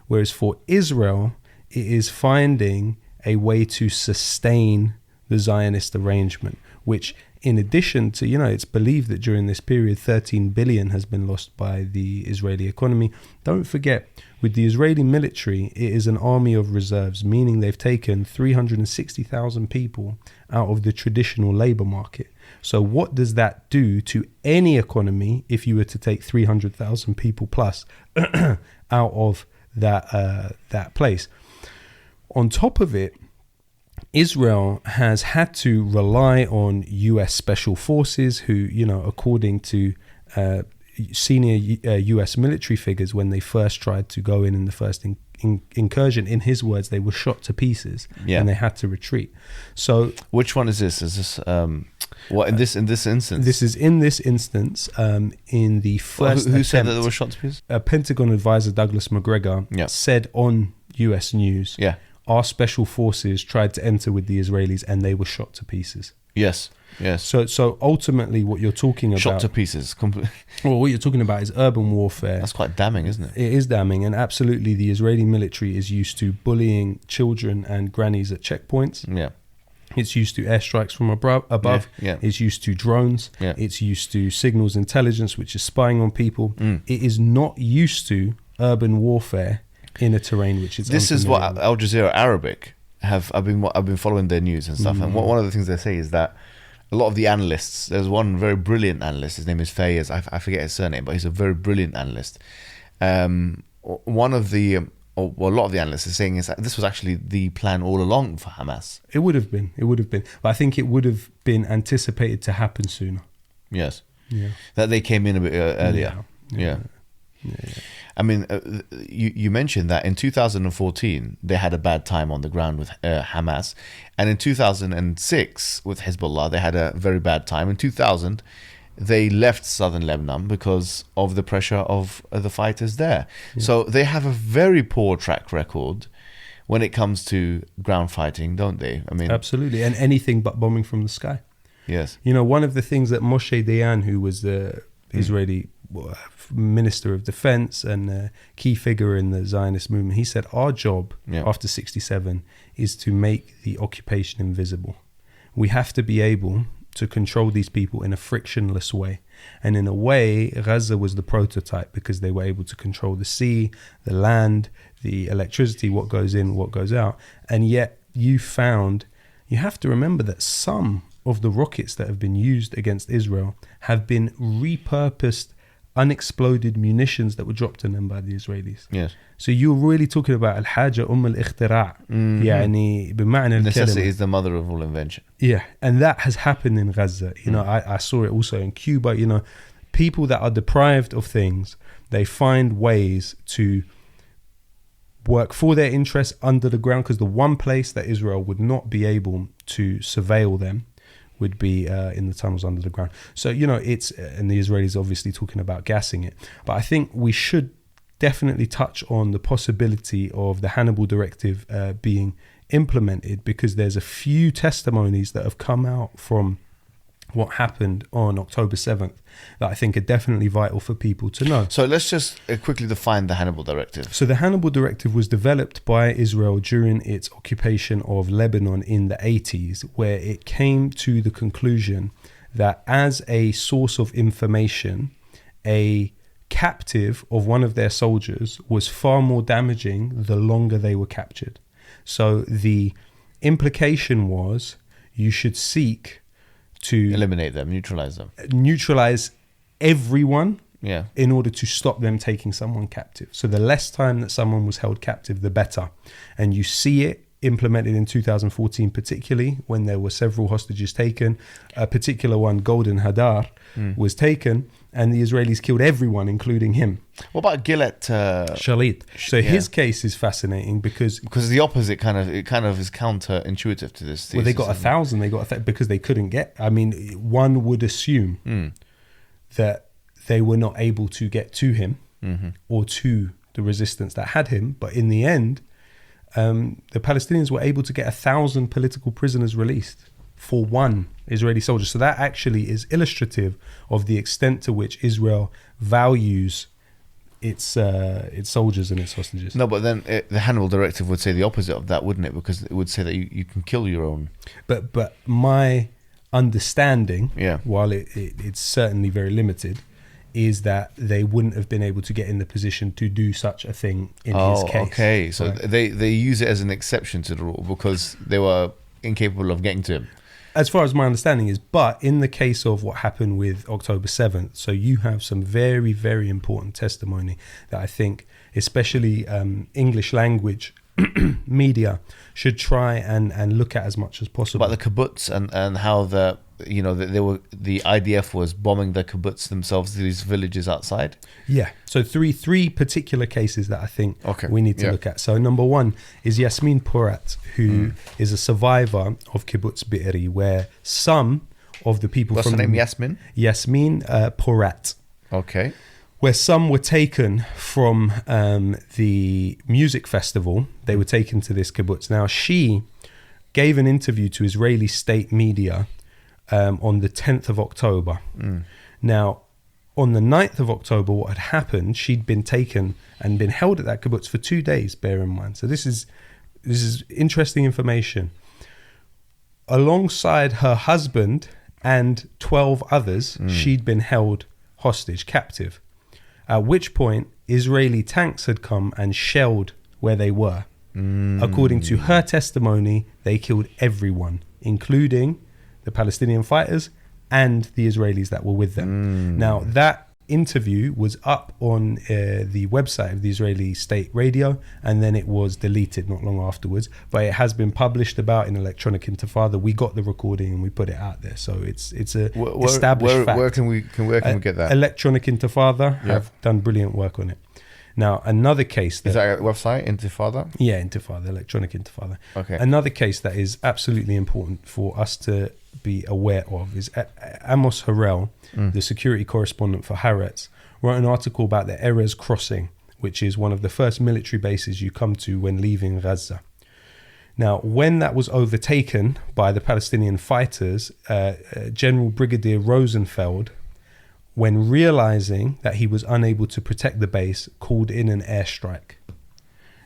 Whereas for Israel, it is finding a way to sustain the Zionist arrangement, which in addition to, it's believed that during this period, 13 billion has been lost by the Israeli economy. Don't forget, With the Israeli military, it is an army of reserves, meaning they've taken 360,000 people out of the traditional labor market. So what does that do to any economy if you were to take 300,000 people plus out of that place? On top of it, Israel has had to rely on US special forces who, you know, according to senior US military figures, when they first tried to go in the first incursion, in his words, they were shot to pieces and they had to retreat. So which one is this? Is this what in this instance? This is in this instance in the first who said that they were shot to pieces? Pentagon advisor Douglas McGregor said on US News, our special forces tried to enter with the Israelis and they were shot to pieces. Yes. So ultimately, what you're talking about, shot to pieces. Well, what you're talking about is urban warfare. That's quite damning, isn't it? It is damning, and absolutely, the Israeli military is used to bullying children and grannies at checkpoints. Yeah. It's used to airstrikes from above. Yeah. It's used to drones. Yeah. It's used to signals intelligence, which is spying on people. It is not used to urban warfare in a terrain which is. This is what Al Jazeera Arabic have. I've been following their news and stuff, and one of the things they say is that a lot of the analysts. There's one very brilliant analyst. His name is Fayez. I forget his surname, but he's a very brilliant analyst. One of the a lot of the analysts are saying is that this was actually the plan all along for Hamas. It would have been. But I think it would have been anticipated to happen sooner. Yes. Yeah. That they came in a bit earlier. Yeah. I mean, you mentioned that in 2014 they had a bad time on the ground with Hamas, and in 2006 with Hezbollah they had a very bad time. In 2000 they left southern Lebanon because of the pressure of the fighters there. So they have a very poor track record when it comes to ground fighting, don't they? I mean, absolutely, and anything but bombing from the sky. Yes. You know, one of the things that Moshe Dayan, who was the Israeli Minister of Defense and a key figure in the Zionist movement, he said, our job after 67 is to make the occupation invisible. We have to be able to control these people in a frictionless way. And in a way, Gaza was the prototype because they were able to control the sea, the land, the electricity, what goes in, what goes out. And yet you have to remember that some of the rockets that have been used against Israel have been repurposed unexploded munitions that were dropped on them by the Israelis. Yes. So you're really talking about al-haja al-ikhtira'. يعني بمعنى necessity is the mother of all invention. Yeah, and that has happened in Gaza. You know, I saw it also in Cuba. You know, people that are deprived of things, they find ways to work for their interests under the ground, because the one place that Israel would not be able to surveil them would be in the tunnels under the ground. So, you know, it's, and the Israelis obviously talking about gassing it. But I think we should definitely touch on the possibility of the Hannibal directive being implemented, because there's a few testimonies that have come out from what happened on October 7th that I think are definitely vital for people to know. So let's just quickly define the Hannibal directive. So the Hannibal directive was developed by Israel during its occupation of Lebanon in the 80s, where it came to the conclusion that as a source of information, a captive of one of their soldiers was far more damaging the longer they were captured. So the implication was you should seek to eliminate them, neutralize everyone, yeah, in order to stop them taking someone captive. So the less time that someone was held captive, the better. And you see it implemented in 2014, particularly when there were several hostages taken. A particular one, Golden Hadar, was taken, and the Israelis killed everyone, including him. What about Gilad Shalit? So his case is fascinating because the opposite kind of is counterintuitive to this. Well, they got 1,000. They got because they couldn't get. I mean, one would assume that they were not able to get to him or to the resistance that had him. But in the end, the Palestinians were able to get 1,000 political prisoners released for one Israeli soldier. So that actually is illustrative of the extent to which Israel values its soldiers and its hostages. No, but then the Hannibal directive would say the opposite of that, wouldn't it? Because it would say that you can kill your own. But my understanding, while it's certainly very limited, is that they wouldn't have been able to get in the position to do such a thing in his case. Okay. So they use it as an exception to the rule because they were incapable of getting to him. As far as my understanding is, but in the case of what happened with October 7th, so you have some very, very important testimony that I think, especially English language media, should try and look at as much as possible. About the kibbutz and how the IDF was bombing the kibbutz themselves, these villages outside. Yeah. So three particular cases that I think we need to look at. So number one is Yasmin Porat, who is a survivor of kibbutz Be'eri, where some of the people What's from... her name, Yasmin? Yasmin Porat. Okay. Where some were taken from the music festival. They were taken to this kibbutz. Now, she gave an interview to Israeli state media on the 10th of October. Now, on the 9th of October, what had happened, she'd been taken and been held at that kibbutz for 2 days, bear in mind. So this is interesting information. Alongside her husband and 12 others, she'd been held hostage, captive. At which point, Israeli tanks had come and shelled where they were. According to her testimony, they killed everyone, including the Palestinian fighters and the Israelis that were with them. Now, that interview was up on the website of the Israeli state radio, and then it was deleted not long afterwards, but it has been published about in Electronic Intifada. We got the recording and we put it out there, so it's a established fact. Where can we get that? Electronic Intifada have done brilliant work on it. Now, another case is that a website, Intifada? Yeah, Intifada, Electronic Intifada. Okay. Another case that is absolutely important for us to be aware of is Amos Harel, the security correspondent for Haaretz, wrote an article about the Erez Crossing, which is one of the first military bases you come to when leaving Gaza. Now, when that was overtaken by the Palestinian fighters, General Brigadier Rosenfeld, when realizing that he was unable to protect the base, called in an airstrike.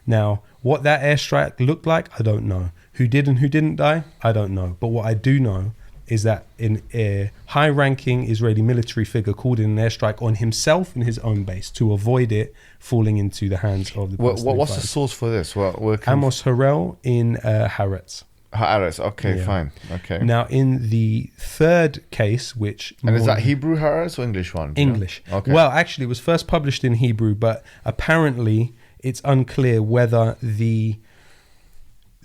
Now, what that airstrike looked like, I don't know. Who did and who didn't die, I don't know. But what I do know is that a high-ranking Israeli military figure called in an airstrike on himself and his own base to avoid it falling into the hands of the Palestinian What's fighters. the source for this? Amos Harel in Haaretz. Haaretz, okay, fine. Okay. Now, in the third case, which... And is that Hebrew Haaretz or English one? English. Okay. Well, actually, it was first published in Hebrew, but apparently it's unclear whether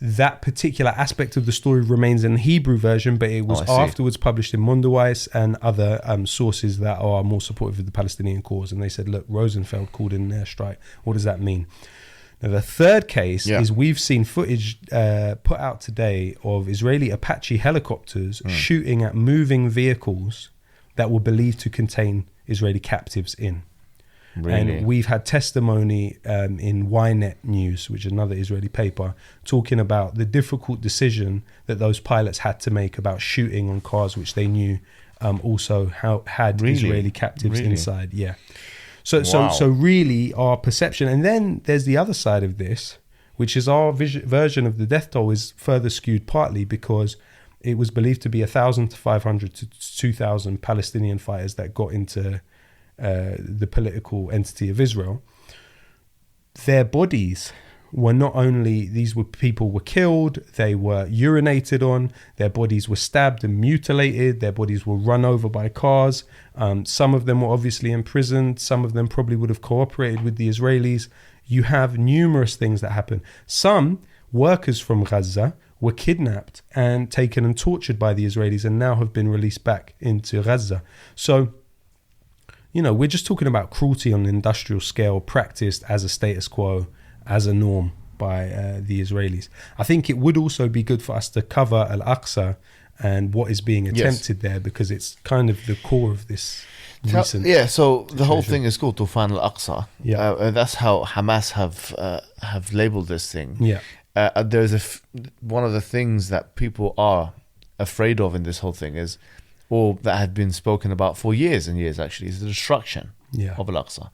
that particular aspect of the story remains in the Hebrew version, but it was afterwards published in Mondoweiss and other sources that are more supportive of the Palestinian cause. And they said, look, Rosenfeld called in an airstrike. What does that mean? Now, the third case is we've seen footage put out today of Israeli Apache helicopters shooting at moving vehicles that were believed to contain Israeli captives in. Really? And we've had testimony in Ynet News, which is another Israeli paper, talking about the difficult decision that those pilots had to make about shooting on cars which they knew also had Israeli captives inside. Yeah. So really our perception, and then there's the other side of this, which is our version of the death toll is further skewed partly because it was believed to be 1,500 to 2,000 Palestinian fighters that got into the political entity of Israel. Their bodies were not only, people were killed, they were urinated on, their bodies were stabbed and mutilated, their bodies were run over by cars. Some of them were obviously imprisoned, some of them probably would have cooperated with the Israelis. You have numerous things that happen. Some workers from Gaza were kidnapped and taken and tortured by the Israelis and now have been released back into Gaza. So, we're just talking about cruelty on an industrial scale practiced as a status quo, as a norm by the Israelis. I think it would also be good for us to cover Al-Aqsa and what is being attempted there, because it's kind of the core of this recent so the whole thing is called Tufan Al-Aqsa. That's how Hamas have labeled this thing. There's one of the things that people are afraid of in this whole thing is, or that had been spoken about for years and years actually, is the destruction of Al-Aqsa.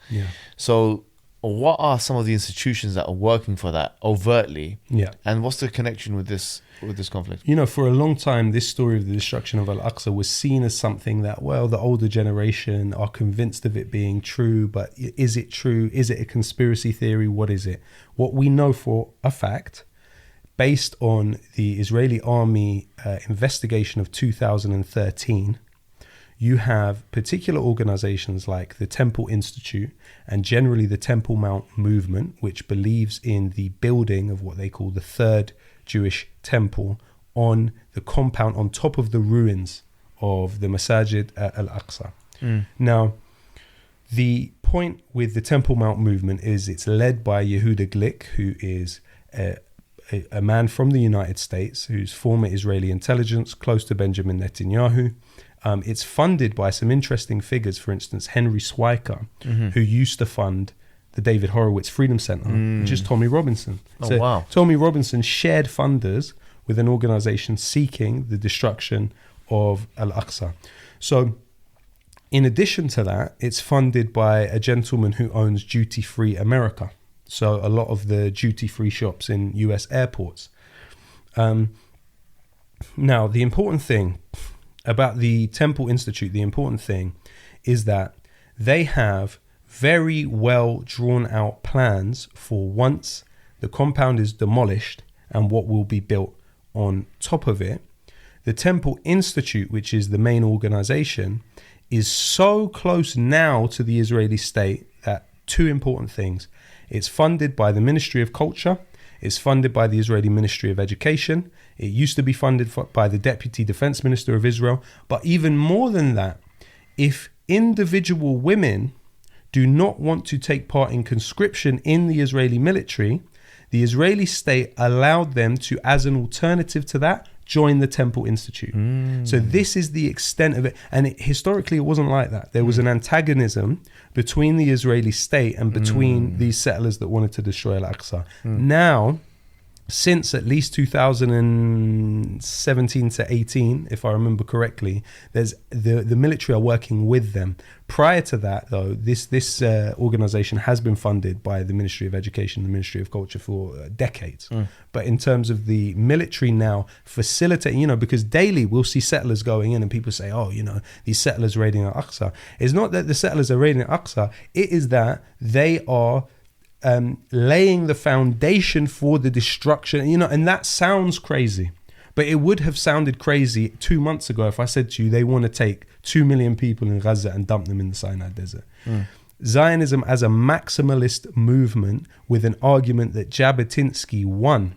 So what are some of the institutions that are working for that overtly? Yeah. And what's the connection with this conflict? You know, for a long time, this story of the destruction of Al-Aqsa was seen as something that, well, the older generation are convinced of it being true, but is it true? Is it a conspiracy theory? What is it? What we know for a fact, based on the Israeli army investigation of 2013, you have particular organizations like the Temple Institute and generally the Temple Mount movement, which believes in the building of what they call the third Jewish temple on the compound on top of the ruins of the Masajid at Al-Aqsa. Now, the point with the Temple Mount movement is it's led by Yehuda Glick, who is a man from the United States, who's former Israeli intelligence, close to Benjamin Netanyahu. It's funded by some interesting figures, for instance, Henry Swiker, who used to fund the David Horowitz Freedom Center, which is Tommy Robinson. Wow. Tommy Robinson shared funders with an organization seeking the destruction of Al-Aqsa. So in addition to that, it's funded by a gentleman who owns Duty Free America. So a lot of the duty-free shops in US airports. Now, the important thing about the Temple Institute, the important thing is that they have very well drawn out plans for once the compound is demolished and what will be built on top of it. The Temple Institute, which is the main organization, is so close now to the Israeli state that two important things. It's funded by the Ministry of Culture. It's funded by the Israeli Ministry of Education. It used to be funded by the Deputy Defense Minister of Israel. But even more than that, if individual women do not want to take part in conscription in the Israeli military, the Israeli state allowed them to, as an alternative to that, join the Temple Institute. So this is the extent of it. And historically, it wasn't like that. There was an antagonism between the Israeli state and between these settlers that wanted to destroy Al-Aqsa. Now, since at least 2017 to 18, if I remember correctly, there's the military are working with them. Prior to that, though, this organization has been funded by the Ministry of Education, the Ministry of Culture for decades. But in terms of the military now facilitating, because daily we'll see settlers going in and people say, oh, these settlers raiding Al-Aqsa. It's not that the settlers are raiding Al-Aqsa. It is that they are laying the foundation for the destruction, and that sounds crazy, but it would have sounded crazy 2 months ago if I said to you they want to take 2 million people in Gaza and dump them in the Sinai Desert. Zionism as a maximalist movement with an argument that Jabotinsky won.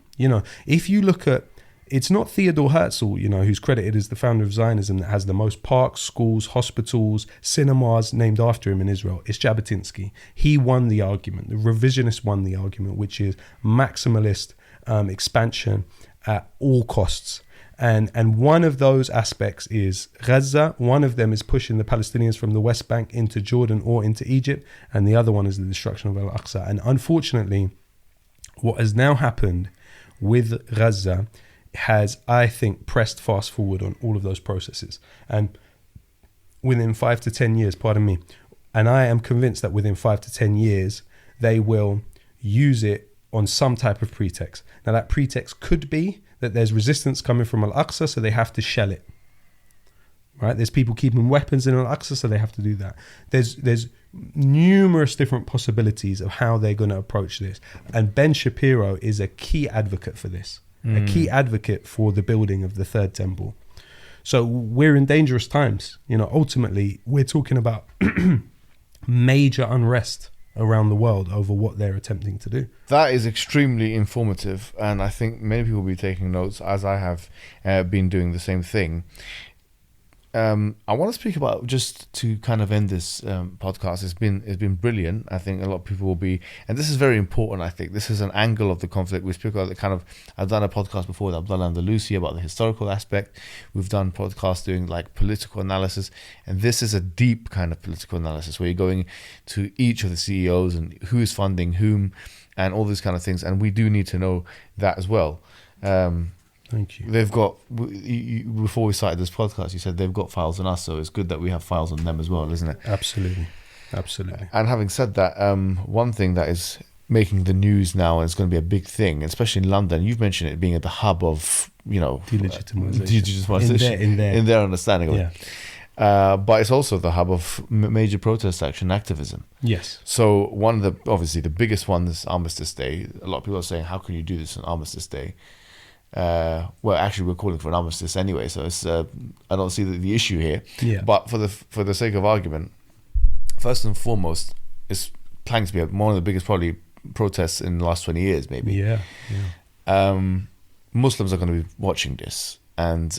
If you look at, it's not Theodor Herzl, who's credited as the founder of Zionism, that has the most parks, schools, hospitals, cinemas named after him in Israel. It's Jabotinsky. He won the argument. The revisionists won the argument, which is maximalist expansion at all costs. And one of those aspects is Gaza. One of them is pushing the Palestinians from the West Bank into Jordan or into Egypt. And the other one is the destruction of Al-Aqsa. And unfortunately, what has now happened with Gaza has, I think, pressed fast forward on all of those processes. And within 5 to 10 years, and I am convinced that within 5 to 10 years, they will use it on some type of pretext. Now, that pretext could be that there's resistance coming from Al-Aqsa, so they have to shell it. Right? There's people keeping weapons in Al-Aqsa, so they have to do that. There's numerous different possibilities of how they're going to approach this. And Ben Shapiro is a key advocate for this. A key advocate for the building of the third temple. So we're in dangerous times. Ultimately, we're talking about major unrest around the world over what they're attempting to do. That is extremely informative, and I think many people will be taking notes, as I have been doing the same thing. I want to speak about, just to kind of end this podcast, it's been brilliant. I think a lot of people will be, and this is very important, I think. This is an angle of the conflict. We speak about the kind of, I've done a podcast before with Abdullah and Lucy about the historical aspect. We've done podcasts doing like political analysis, and this is a deep kind of political analysis where you're going to each of the CEOs and who is funding whom and all these kind of things. And we do need to know that as well. Thank you. They've got, before we started this podcast, you said they've got files on us, so it's good that we have files on them as well, isn't it? Absolutely. Absolutely. And having said that, one thing that is making the news now, and it's going to be a big thing, especially in London. You've mentioned it being at the hub of, delegitimization in their understanding of it. But it's also the hub of major protest action, activism. Yes. So one of the, obviously the biggest one is Armistice Day. A lot of people are saying, how can you do this on Armistice Day? Well, actually, we're calling for an armistice anyway, so it's I don't see the issue here. Yeah. But for the sake of argument, first and foremost, it's planning to be one of the biggest probably protests in the last 20 years, maybe. Yeah. Muslims are going to be watching this, and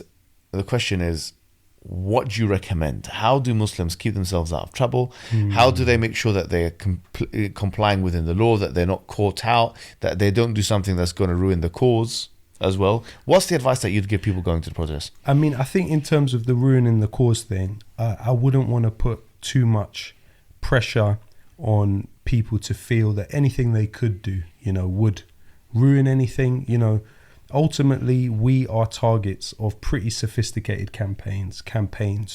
the question is, what do you recommend? How do Muslims keep themselves out of trouble? How do they make sure that they are complying within the law, that they're not caught out, that they don't do something that's going to ruin the cause as well? What's the advice that you'd give people going to the protest? I mean, I think in terms of the ruining the cause thing, I wouldn't want to put too much pressure on people to feel that anything they could do, would ruin anything. Ultimately, we are targets of pretty sophisticated campaigns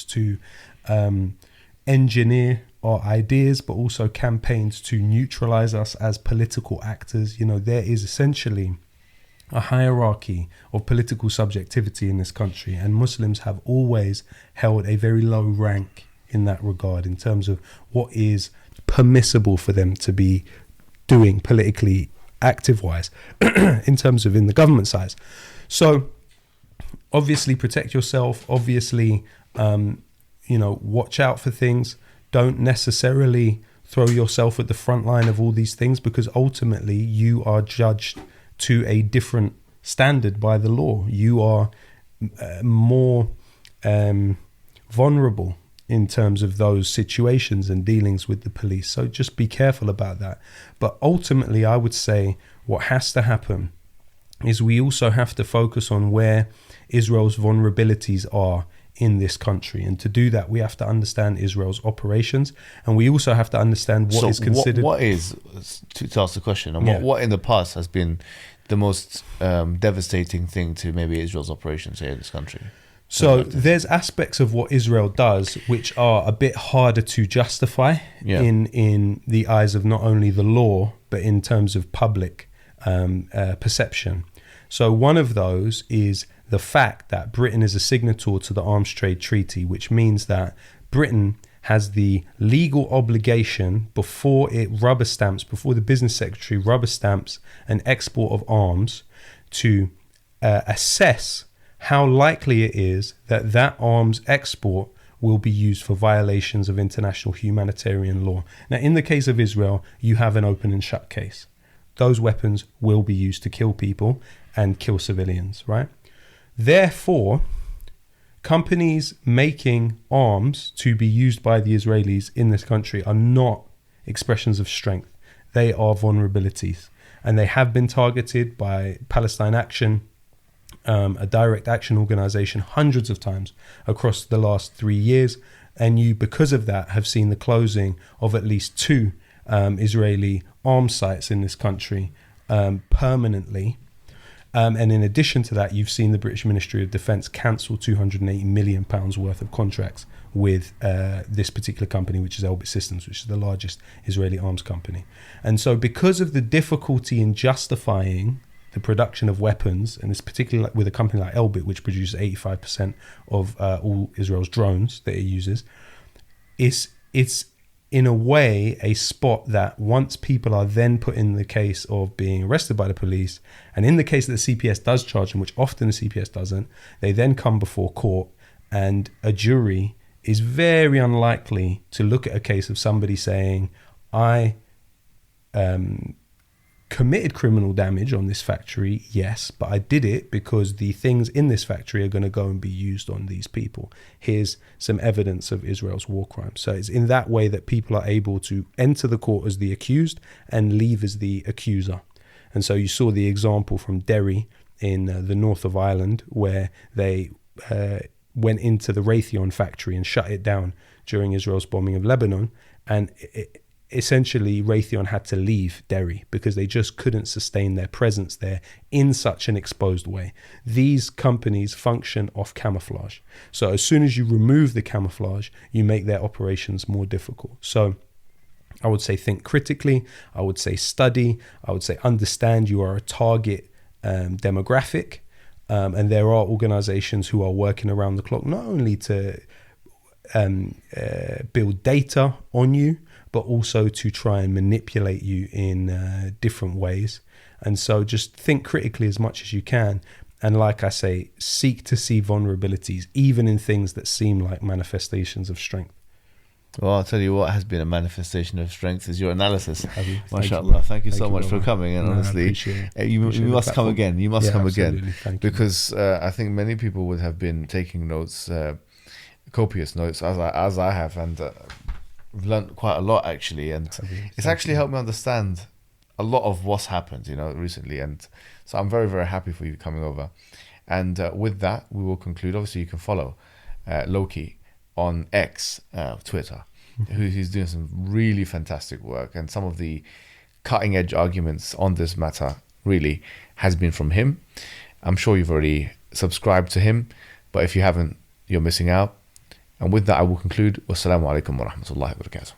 to engineer our ideas, but also campaigns to neutralize us as political actors. There is essentially a hierarchy of political subjectivity in this country, and Muslims have always held a very low rank in that regard in terms of what is permissible for them to be doing politically active wise in terms of in the government side. So obviously protect yourself, obviously watch out for things. Don't necessarily throw yourself at the front line of all these things, because ultimately you are judged to a different standard by the law. You are more vulnerable in terms of those situations and dealings with the police. So just be careful about that. But ultimately, I would say what has to happen is we also have to focus on where Israel's vulnerabilities are in this country. And to do that, we have to understand Israel's operations. And we also have to understand what is considered... What is, to ask the question, and what in the past has been the most devastating thing to maybe Israel's operations here in this country? So there's aspects of what Israel does which are a bit harder to justify in the eyes of not only the law, but in terms of public perception. So one of those is the fact that Britain is a signatory to the Arms Trade Treaty, which means that Britain has the legal obligation before the business secretary rubber stamps an export of arms to assess how likely it is that that arms export will be used for violations of international humanitarian law. Now, in the case of Israel, you have an open and shut case. Those weapons will be used to kill people and kill civilians, right? Therefore, companies making arms to be used by the Israelis in this country are not expressions of strength. They are vulnerabilities. And they have been targeted by Palestine Action, a direct action organization, hundreds of times across the last 3 years. And you, because of that, have seen the closing of at least 2 Israeli arms sites in this country permanently. And in addition to that, you've seen the British Ministry of Defence cancel £280 million worth of contracts with this particular company, which is Elbit Systems, which is the largest Israeli arms company. And so because of the difficulty in justifying the production of weapons, and it's particularly with a company like Elbit, which produces 85% of all Israel's drones that it uses, it's in a way a spot that once people are then put in the case of being arrested by the police, and in the case that the CPS does charge them, which often the CPS doesn't, they then come before court, and a jury is very unlikely to look at a case of somebody saying, I committed criminal damage on this factory, yes, but I did it because the things in this factory are going to go and be used on these people. Here's some evidence of Israel's war crimes. So it's in that way that people are able to enter the court as the accused and leave as the accuser. And so you saw the example from Derry in the north of Ireland, where they went into the Raytheon factory and shut it down during Israel's bombing of Lebanon. And essentially Raytheon had to leave Derry because they just couldn't sustain their presence there in such an exposed way. These companies function off camouflage. So as soon as you remove the camouflage, you make their operations more difficult. So I would say think critically. I would say study. I would say understand you are a target demographic. And there are organizations who are working around the clock, not only to build data on you, but also to try and manipulate you in different ways. And so just think critically as much as you can. And like I say, seek to see vulnerabilities, even in things that seem like manifestations of strength. Well, I'll tell you what has been a manifestation of strength is your analysis. MashaAllah. Thank you so much for coming. And honestly, you must come again. You must come again. Because I think many people would have been taking notes, copious notes, as I have. And I've learned quite a lot, actually. And it's actually helped me understand a lot of what's happened, recently. And so I'm very, very happy for you coming over. And with that, we will conclude. Obviously, you can follow Lowkey on X, Twitter, who's doing some really fantastic work, and some of the cutting edge arguments on this matter really has been from him. I'm sure you've already subscribed to him, but if you haven't, you're missing out. And with that, I will conclude. Wassalamu alaikum wa rahmatullahi wa barakatuh.